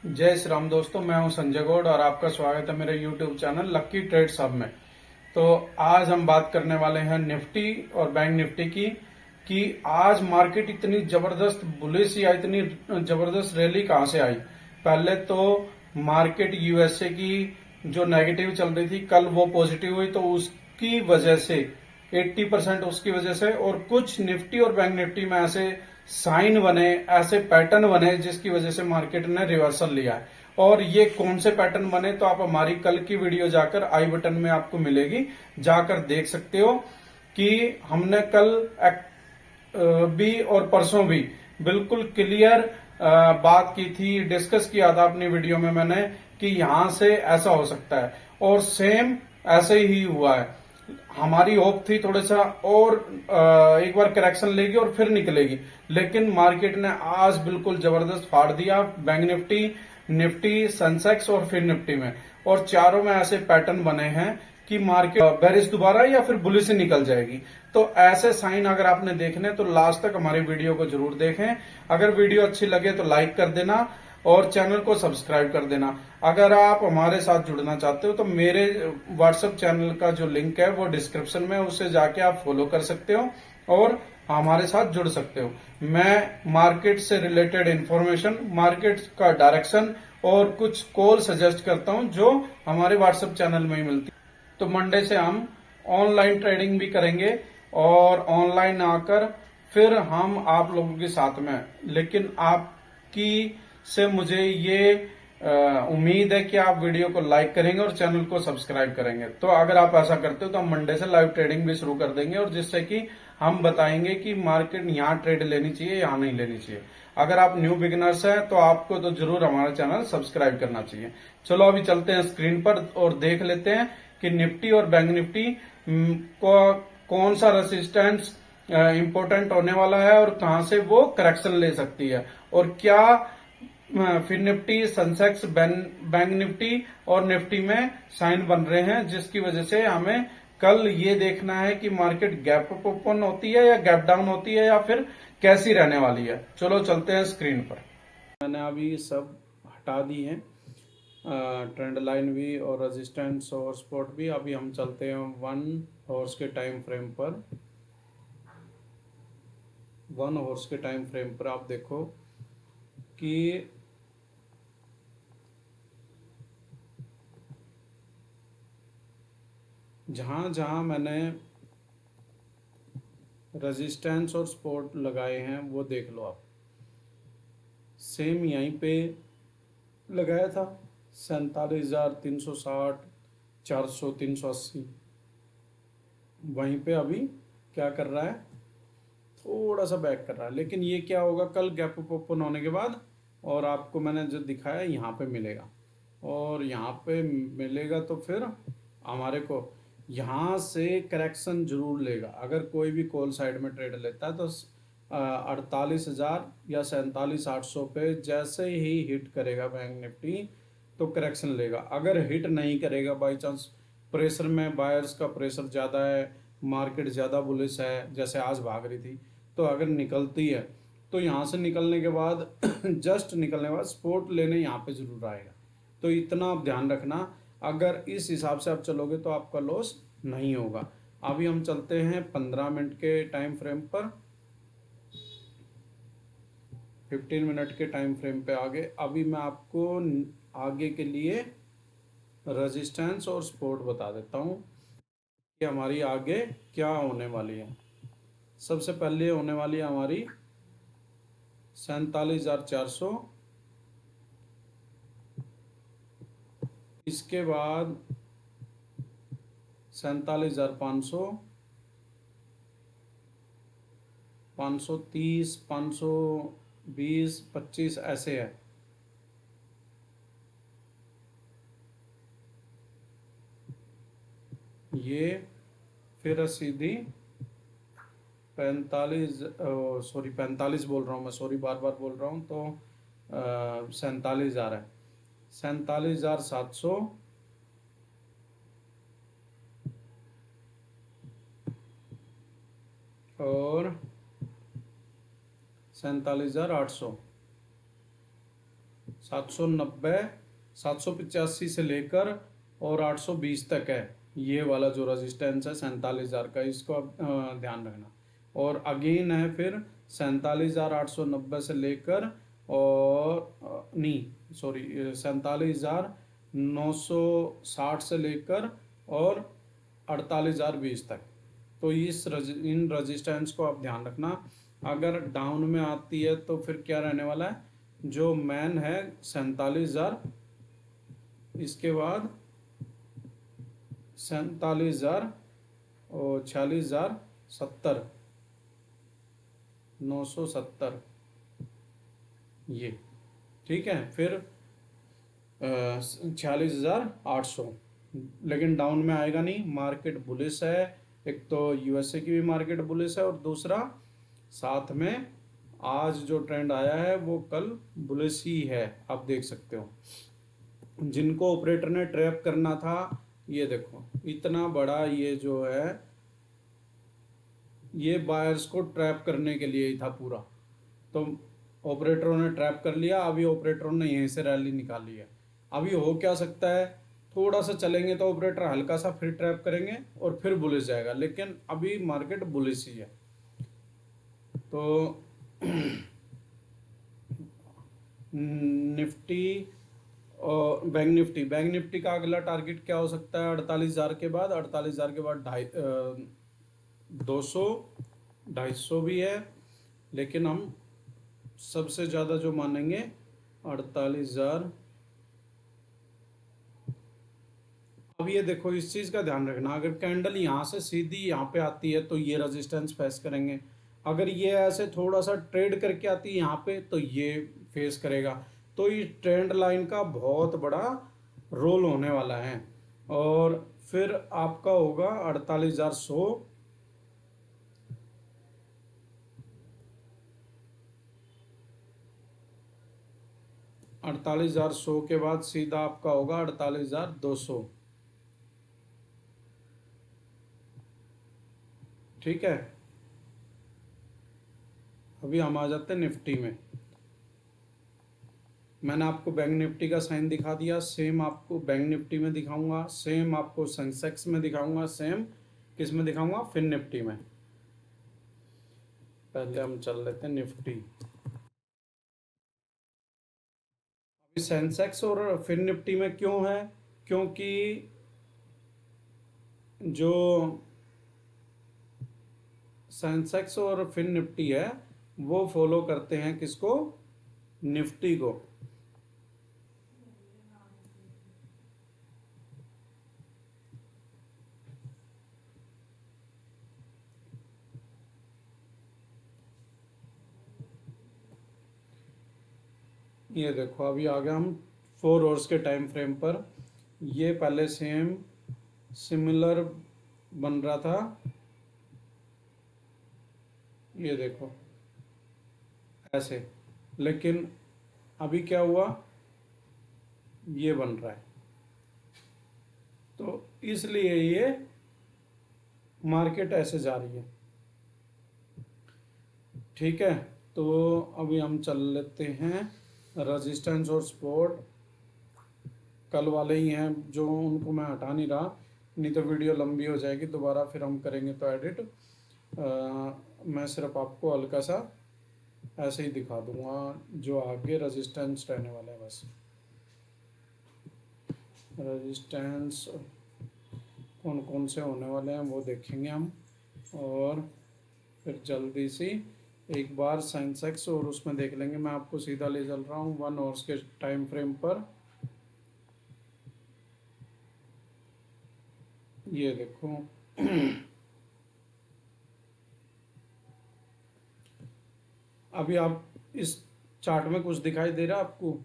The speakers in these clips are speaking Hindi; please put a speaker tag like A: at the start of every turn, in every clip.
A: जय श्री राम दोस्तों, मैं हूं संजय गौड़ और आपका स्वागत है मेरे यूट्यूब चैनल लक्की ट्रेड्स हब में। तो आज हम बात करने वाले हैं निफ्टी और बैंक निफ्टी की कि आज मार्केट इतनी जबरदस्त बुलिश या इतनी जबरदस्त रैली कहां से आई। पहले तो मार्केट यूएसए की जो नेगेटिव चल रही थी, कल वो पॉजिटिव हुई, तो उसकी वजह से 80% उसकी वजह से, और कुछ निफ्टी और बैंक निफ्टी में ऐसे साइन बने, ऐसे पैटर्न बने जिसकी वजह से मार्केट ने रिवर्सल लिया है। और ये कौन से पैटर्न बने तो आप हमारी कल की वीडियो जाकर आई बटन में आपको मिलेगी, जाकर देख सकते हो कि हमने कल भी और परसों भी बिल्कुल क्लियर बात की थी, डिस्कस किया था अपनी वीडियो में मैंने कि यहां से ऐसा हो सकता है, और सेम ऐसे ही हुआ है। हमारी होप थी थोड़ा सा और एक बार करेक्शन लेगी और फिर निकलेगी, लेकिन मार्केट ने आज बिल्कुल जबरदस्त फाड़ दिया। बैंक निफ्टी, निफ्टी, सेंसेक्स और फिर निफ्टी में, और चारों में ऐसे पैटर्न बने हैं कि मार्केट बेरिश दोबारा या फिर बुलिश से निकल जाएगी। तो ऐसे साइन अगर आपने देखने तो लास्ट तक हमारी वीडियो को जरूर देखें। अगर वीडियो अच्छी लगे तो लाइक कर देना और चैनल को सब्सक्राइब कर देना। अगर आप हमारे साथ जुड़ना चाहते हो तो मेरे व्हाट्सएप चैनल का जो लिंक है वो डिस्क्रिप्शन में, उससे जाके आप फॉलो कर सकते हो और हमारे साथ जुड़ सकते हो। मैं मार्केट से रिलेटेड इंफॉर्मेशन, मार्केट का डायरेक्शन और कुछ कॉल सजेस्ट करता हूं जो हमारे व्हाट्सएप चैनल में ही मिलती है। तो मंडे से हम ऑनलाइन ट्रेडिंग भी करेंगे और ऑनलाइन आकर फिर हम आप लोगों के साथ में, लेकिन आपकी से मुझे ये उम्मीद है कि आप वीडियो को लाइक करेंगे और चैनल को सब्सक्राइब करेंगे। तो अगर आप ऐसा करते हो तो हम मंडे से लाइव ट्रेडिंग भी शुरू कर देंगे, और जिससे कि हम बताएंगे कि मार्केट यहाँ ट्रेड लेनी चाहिए, यहाँ नहीं लेनी चाहिए। अगर आप न्यू बिगिनर्स हैं तो आपको तो जरूर हमारा चैनल सब्सक्राइब करना चाहिए। चलो अभी चलते हैं स्क्रीन पर और देख लेते हैं कि निफ्टी और बैंक निफ्टी को कौन सा रेसिस्टेंस इंपॉर्टेंट होने वाला है और कहां से वो करेक्शन ले सकती है, और क्या फिर निफ्टी, सेंसेक्स, बैंक निफ्टी और निफ्टी में साइन बन रहे हैं, जिसकी वजह से हमें कल ये देखना है कि मार्केट गैप अप ओपन होती है या गैप डाउन होती है या फिर कैसी रहने वाली है। चलो चलते हैं स्क्रीन पर। मैंने अभी सब हटा दी है, ट्रेंड लाइन भी और रेजिस्टेंस और सपोर्ट भी। अभी हम चलते हैं 1 हॉर्स के टाइम फ्रेम पर। 1 हॉर्स के टाइम फ्रेम पर आप देखो कि जहां जहां मैंने रेजिस्टेंस और सपोर्ट लगाए हैं वो देख लो आप। सेम यहीं पे लगाया था 47,360, 400, 380। वहीं पे अभी क्या कर रहा है, थोड़ा सा बैक कर रहा है, लेकिन ये क्या होगा कल गैप अप ओपन होने के बाद, और आपको मैंने जो दिखाया यहाँ पे मिलेगा, और यहाँ पे मिलेगा तो फिर हमारे को यहाँ से करेक्शन जरूर लेगा। अगर कोई भी कॉल साइड में ट्रेड लेता है तो 48,000 या 47,800 पे जैसे ही हिट करेगा बैंक निफ्टी तो करेक्शन लेगा। अगर हिट नहीं करेगा, बाई चांस प्रेशर में, बायर्स का प्रेशर ज़्यादा है, मार्केट ज़्यादा बुलिश है जैसे आज भाग रही थी, तो अगर निकलती है तो यहाँ से निकलने के बाद जस्ट निकलने के बाद सपोर्ट लेने यहाँ पे जरूर आएगा। तो इतना आप ध्यान रखना, अगर इस हिसाब से आप चलोगे तो आपका लॉस नहीं होगा। अभी हम चलते हैं 15 मिनट के टाइम फ्रेम पर, 15 मिनट के टाइम फ्रेम पे आगे। अभी मैं आपको आगे के लिए रेजिस्टेंस और सपोर्ट बता देता हूँ कि हमारी आगे क्या होने वाली है। सबसे पहले होने वाली है हमारी 47,400, इसके बाद 47,500, 530, 520, 25 ऐसे है। ये फिर सीधी 45, सॉरी 45 बोल रहा हूँ मैं, सॉरी बार बार बोल रहा हूँ, तो 47,000 है, 47,700, और 47,800, 790, 785 से लेकर और 820 तक है ये वाला जो रेजिस्टेंस है 47,000 का, इसको आप ध्यान रखना। और अगेन है फिर 47,890 से लेकर और नहीं सॉरी 47,960 से लेकर और 48,020 तक। तो इन रेजिस्टेंस को आप ध्यान रखना। अगर डाउन में आती है तो फिर क्या रहने वाला है, जो मैन है 47,000, इसके बाद 47,000 और 46,000, 70, 970 ये, ठीक है। फिर 46,800, लेकिन डाउन में आएगा नहीं, मार्केट बुलिश है। एक तो यूएसए की भी मार्केट बुलिश है और दूसरा साथ में आज जो ट्रेंड आया है वो कल बुलिश ही है, आप देख सकते हो। जिनको ऑपरेटर ने ट्रैप करना था, ये देखो इतना बड़ा ये जो है ये बायर्स को ट्रैप करने के लिए ही था पूरा, तो ऑपरेटरों ने ट्रैप कर लिया। अभी ऑपरेटरों ने यहीं से रैली निकाली है। अभी हो क्या सकता है, थोड़ा सा चलेंगे तो ऑपरेटर हल्का सा फिर ट्रैप करेंगे और फिर बुलिश जाएगा, लेकिन अभी मार्केट बुलिश ही है। तो निफ्टी और बैंक निफ्टी का अगला टारगेट क्या हो सकता है, 48,000 के बाद, 48,000 के बाद 200, 250 भी है, लेकिन हम सबसे ज़्यादा जो मानेंगे 48,000। अब ये देखो इस चीज़ का ध्यान रखना, अगर कैंडल यहाँ से सीधी यहाँ पे आती है तो ये रेजिस्टेंस फेस करेंगे। अगर ये ऐसे थोड़ा सा ट्रेड करके आती है यहाँ पे तो ये फेस करेगा। तो इस ट्रेंड लाइन का बहुत बड़ा रोल होने वाला है। और फिर आपका होगा 48,100, 48,100 के बाद सीधा आपका होगा 48,200, ठीक है। अभी हम आ जाते हैं निफ्टी में। मैंने आपको बैंक निफ्टी का साइन दिखा दिया, सेम आपको बैंक निफ्टी में दिखाऊंगा, सेम आपको सेंसेक्स में दिखाऊंगा, सेम किस में दिखाऊंगा, फिन निफ्टी में। पहले हम चल लेते हैं निफ्टी। अभी सेंसेक्स और फिन निफ्टी में क्यों है, क्योंकि जो सेंसेक्स और फिन निफ्टी है वो फॉलो करते हैं किसको, निफ्टी को। ये देखो अभी आ गया हम 4 आवर्स के टाइम फ्रेम पर। ये पहले सेम सिमिलर बन रहा था, ये देखो ऐसे, लेकिन अभी क्या हुआ, ये बन रहा है। तो इसलिए ये मार्केट ऐसे जा रही है, ठीक है। तो अभी हम चल लेते हैं रेजिस्टेंस और सपोर्ट, कल वाले ही हैं जो, उनको मैं हटा नहीं रहा, नहीं तो वीडियो लंबी हो जाएगी, दोबारा फिर हम करेंगे तो एडिट। मैं सिर्फ आपको हल्का सा ऐसे ही दिखा दूंगा जो आगे रेजिस्टेंस रहने वाला है, बस रेजिस्टेंस कौन कौन से होने वाले हैं वो देखेंगे हम। और फिर जल्दी सी एक बार सेंसेक्स और उसमें देख लेंगे। मैं आपको सीधा ले चल रहा हूँ 1 आवर्स के टाइम फ्रेम पर। ये देखो अभी आप इस चार्ट में कुछ दिखाई दे रहा है आपको,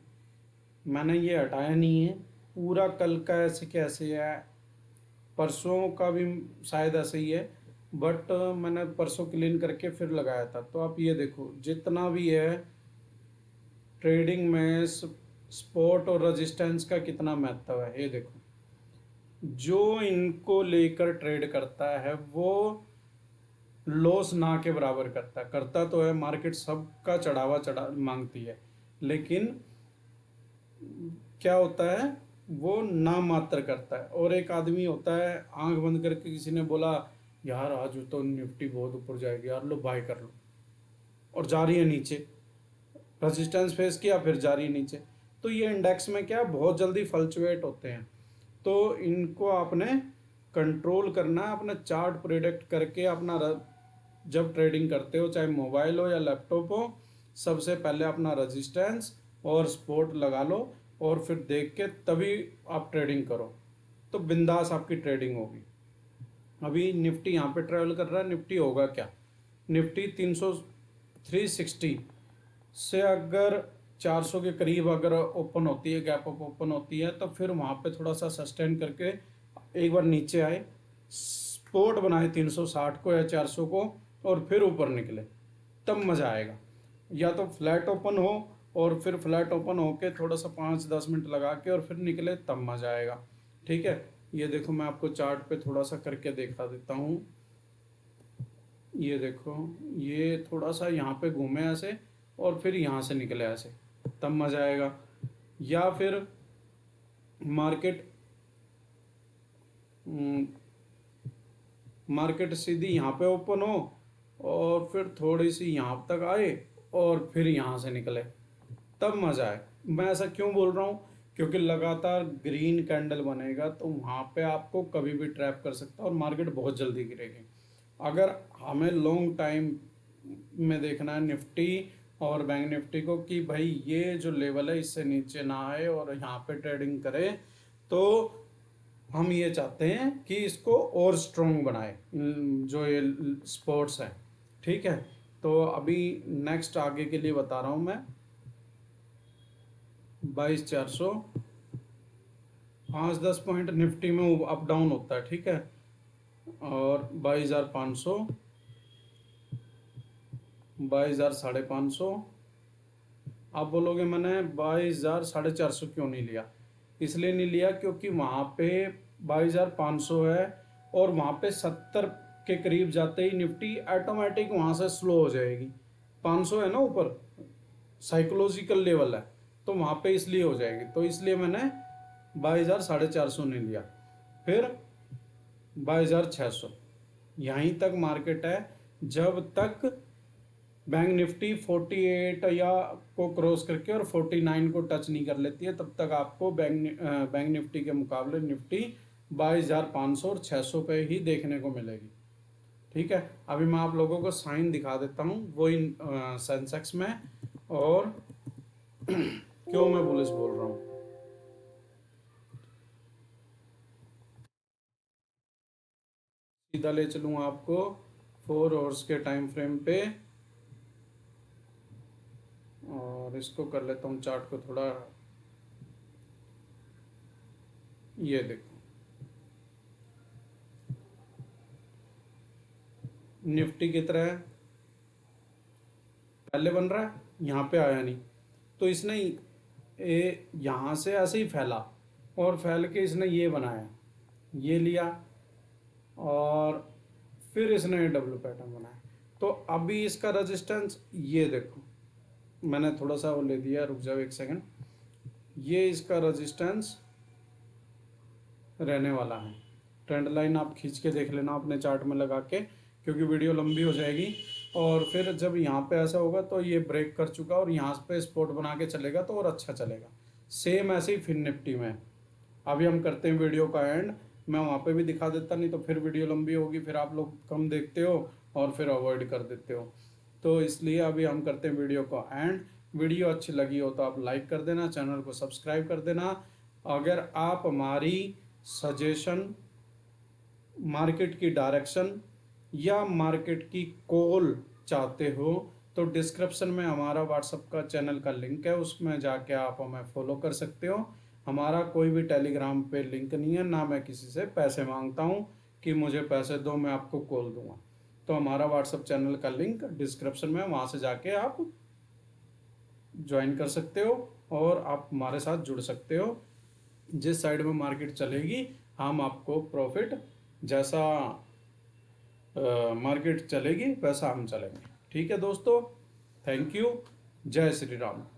A: मैंने ये हटाया नहीं है, पूरा कल का ऐसे कैसे है, परसों का भी शायद ऐसे ही है, बट मैंने परसों क्लीन करके फिर लगाया था। तो आप ये देखो जितना भी है ट्रेडिंग में सपोर्ट और रेजिस्टेंस का कितना महत्व है, ये देखो। जो इनको लेकर ट्रेड करता है वो लॉस ना के बराबर करता तो है। मार्केट सबका चढ़ावा चढ़ा मांगती है, लेकिन क्या होता है, वो नाम मात्र करता है। और एक आदमी होता है, आंख बंद करके किसी ने बोला यार आज तो निफ्टी बहुत ऊपर जाएगी यार, लो बाय कर लो, और जा रही है नीचे, रेजिस्टेंस फेस किया फिर जा रही है नीचे। तो ये इंडेक्स में क्या बहुत जल्दी फ्लक्चुएट होते हैं, तो इनको आपने कंट्रोल करना है, अपना चार्ट प्रेडिक्ट करके अपना जब ट्रेडिंग करते हो, चाहे मोबाइल हो या लैपटॉप हो, सबसे पहले अपना रेजिस्टेंस और सपोर्ट लगा लो, और फिर देख के तभी आप ट्रेडिंग करो, तो बिंदास आपकी ट्रेडिंग होगी। अभी निफ्टी यहाँ पे ट्रेवल कर रहा है, निफ्टी होगा क्या, निफ्टी 360 से अगर 400 के करीब अगर ओपन होती है, गैप अप ओपन होती है, तो फिर वहाँ पे थोड़ा सा सस्टेन करके एक बार नीचे आए, सपोर्ट बनाए 360 को या 400 को, और फिर ऊपर निकले, तब मज़ा आएगा। या तो फ्लैट ओपन हो और फिर फ्लैट ओपन होके थोड़ा सा 5-10 मिनट लगा के और फिर निकले, तब मज़ा आएगा। ठीक है, ये देखो मैं आपको चार्ट पे थोड़ा सा करके दिखा देता हूँ। ये देखो, ये थोड़ा सा यहाँ पे घूमे ऐसे और फिर यहाँ से निकले ऐसे, तब मज़ा आएगा। या फिर मार्केट मार्केट सीधी यहाँ पे ओपन हो और फिर थोड़ी सी यहाँ तक आए और फिर यहाँ से निकले, तब मज़ा आए। मैं ऐसा क्यों बोल रहा हूँ, क्योंकि लगातार ग्रीन कैंडल बनेगा तो वहाँ पे आपको कभी भी ट्रैप कर सकता है और मार्केट बहुत जल्दी गिरेगी। अगर हमें लॉन्ग टाइम में देखना है निफ्टी और बैंक निफ्टी को कि भाई ये जो लेवल है इससे नीचे ना आए और यहाँ पे ट्रेडिंग करे, तो हम ये चाहते हैं कि इसको और स्ट्रॉन्ग बनाए, जो ये स्पोर्ट्स है। ठीक है, तो अभी नेक्स्ट आगे के लिए बता रहा हूँ मैं। 22,400, 5-10 पॉइंट निफ्टी में अप डाउन होता है, ठीक है। और 22,500, 22,550। आप बोलोगे मैंने 22,450 क्यों नहीं लिया, इसलिए नहीं लिया क्योंकि वहाँ पे 22,500 है और वहाँ पे 70 के करीब जाते ही निफ्टी ऑटोमेटिक वहाँ से स्लो हो जाएगी। 500 है ना ऊपर, साइकोलॉजिकल लेवल है, तो वहाँ पे इसलिए हो जाएगी, तो इसलिए मैंने 22,450 नहीं लिया। फिर 22,600, यहीं तक मार्केट है। जब तक बैंक निफ्टी 48 या को क्रॉस करके और 49 को टच नहीं कर लेती है, तब तक आपको बैंक निफ्टी के मुकाबले निफ्टी 22,500 और 600 पे ही देखने को मिलेगी। ठीक है, अभी मैं आप लोगों को साइन दिखा देता हूँ वो इन सेंसेक्स में, और क्यों मैं बुलिश बोल रहा हूँ। सीधा ले चलूँ आपको 4 आवर्स के टाइम फ्रेम पे, और इसको कर लेता हूँ चार्ट को थोड़ा, ये देखो निफ्टी की तरह पहले बन रहा है, यहाँ पे आया नहीं, तो इसने यहाँ से ऐसे ही फैला और फैल के इसने ये बनाया, ये लिया, और फिर इसने डब्ल्यू पैटर्न बनाया। तो अभी इसका रेजिस्टेंस ये देखो, मैंने थोड़ा सा वो ले दिया, रुक जाओ एक सेकंड, ये इसका रेजिस्टेंस रहने वाला है। ट्रेंड लाइन आप खींच के देख लेना अपने चार्ट में लगा के, क्योंकि वीडियो लंबी हो जाएगी। और फिर जब यहाँ पे ऐसा होगा तो ये ब्रेक कर चुका और यहाँ पे स्पॉट बना के चलेगा तो और अच्छा चलेगा। सेम ऐसे ही फिर निफ्टी में अभी हम करते हैं वीडियो का एंड, मैं वहाँ पे भी दिखा देता, नहीं तो फिर वीडियो लंबी होगी, फिर आप लोग कम देखते हो और फिर अवॉइड कर देते हो, तो इसलिए अभी हम करते हैं वीडियो का एंड। वीडियो अच्छी लगी हो तो आप लाइक कर देना, चैनल को सब्सक्राइब कर देना। अगर आप हमारी सजेशन, मार्केट की डायरेक्शन या मार्केट की कॉल चाहते हो तो डिस्क्रिप्शन में हमारा व्हाट्सएप का चैनल का लिंक है, उसमें जाके आप हमें फॉलो कर सकते हो। हमारा कोई भी टेलीग्राम पे लिंक नहीं है, ना मैं किसी से पैसे मांगता हूँ कि मुझे पैसे दो मैं आपको कॉल दूंगा। तो हमारा व्हाट्सएप चैनल का लिंक डिस्क्रिप्शन में, वहाँ से जाके आप ज्वाइन कर सकते हो और आप हमारे साथ जुड़ सकते हो। जिस साइड में मार्केट चलेगी हम आपको प्रॉफिट, जैसा मार्केट चलेगी वैसा हम चलेंगे। ठीक है दोस्तों, थैंक यू, जय श्री राम।